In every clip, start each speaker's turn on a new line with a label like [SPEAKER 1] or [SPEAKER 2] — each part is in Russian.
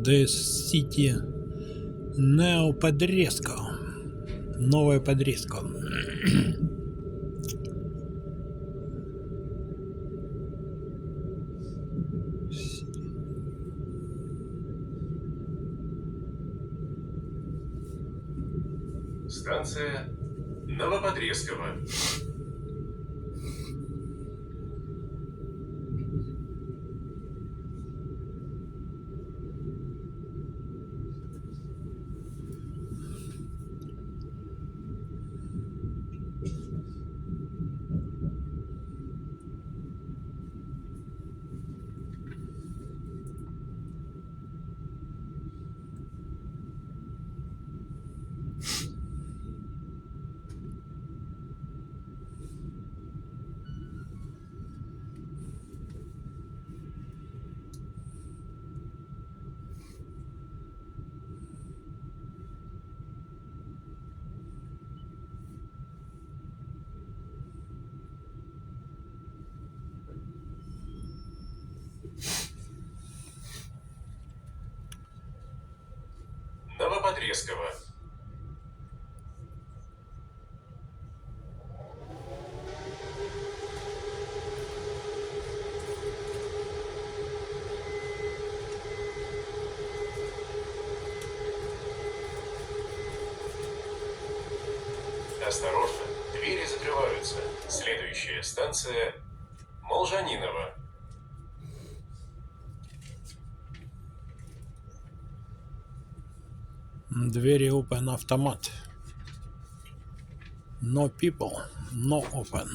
[SPEAKER 1] The City Neo Подрезко. Новое Подрезко.
[SPEAKER 2] Станция Новоподрезково. Новоподрезково. Осторожно, двери закрываются. Следующая станция Молжаниново.
[SPEAKER 1] Двери open автомат. No people, no open.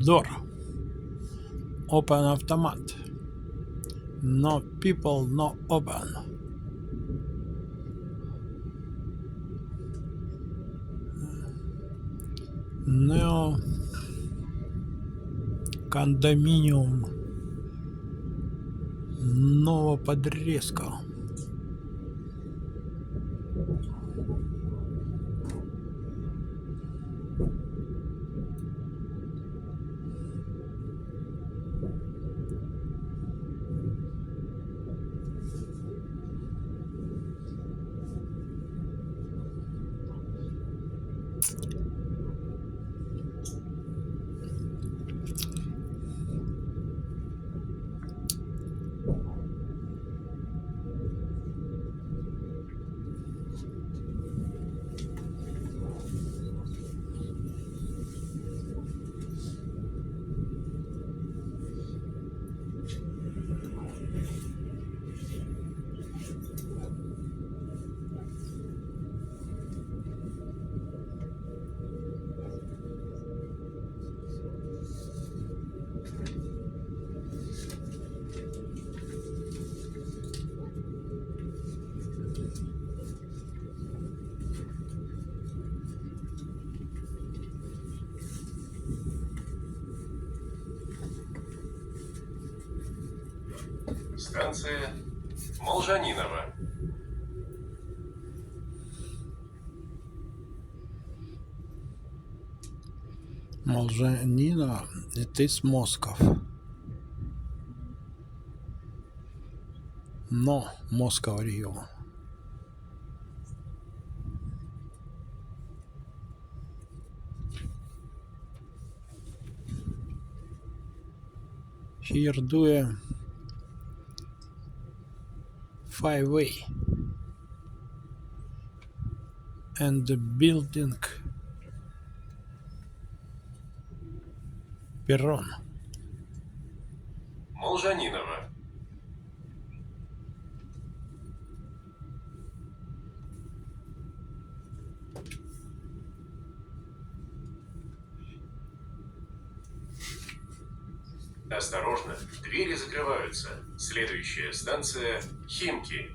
[SPEAKER 1] Door. Open автомат. No people, no open. Neo кондоминиум Новоподрезко.
[SPEAKER 2] Станция Молжаниново.
[SPEAKER 1] Молжаниново. It is Moscow. No, Moscow region. Here do a 5-way and the building перрон.
[SPEAKER 2] Молжаниново. Осторожно, двери закрываются. Следующая станция Химки.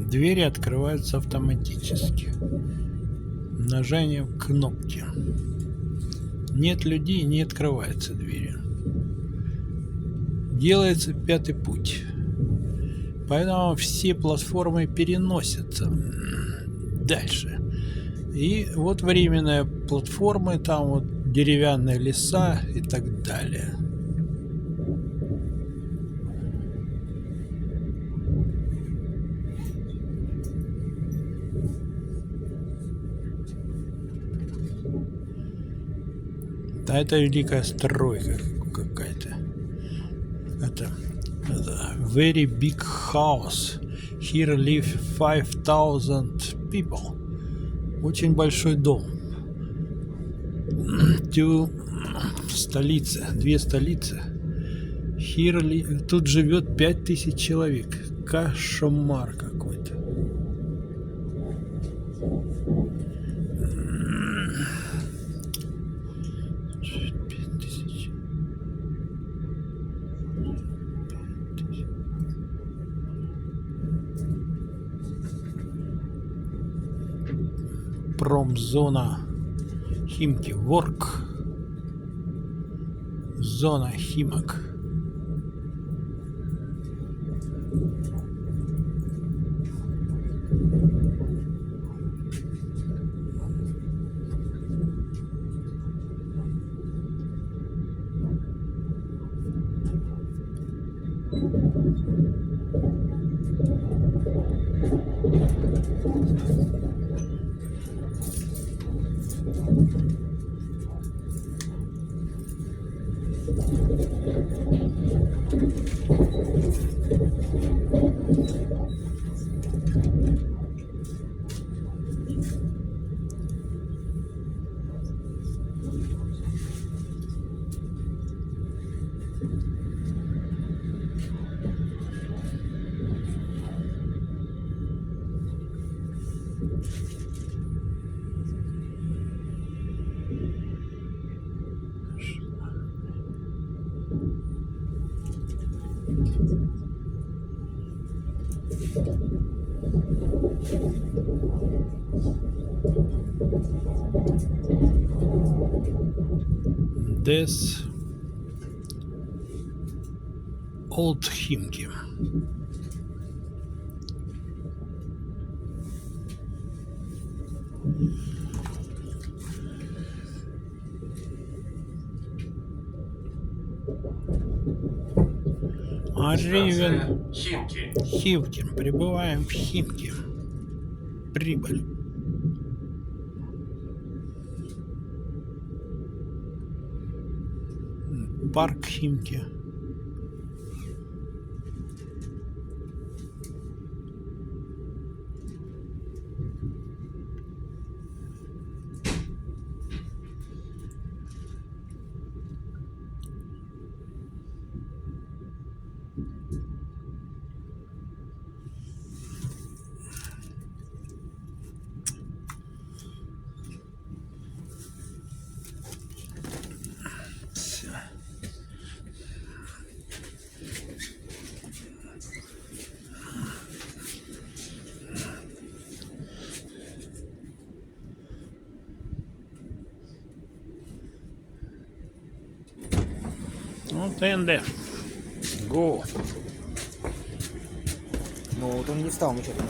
[SPEAKER 1] Двери открываются автоматически. Нажатием кнопки. Нет людей, не открываются двери. Делается пятый путь. Поэтому все платформы переносятся дальше. И вот временные платформы, там вот деревянные леса и так далее. Да, это великая стройка какая-то. Это very big house. Here live 5000 people. Очень большой дом. Две столицы. Тут живет 5000 человек. Кошмар какой-то. Промзона Химки Ворк. Зона Химок. This Old Химки.
[SPEAKER 2] Станция Химки.
[SPEAKER 1] Химки. Прибываем в Химки. Прибыль. Парк Химки. Ну, ТНД. Го.
[SPEAKER 3] Ну вот он не встал, мы что-то.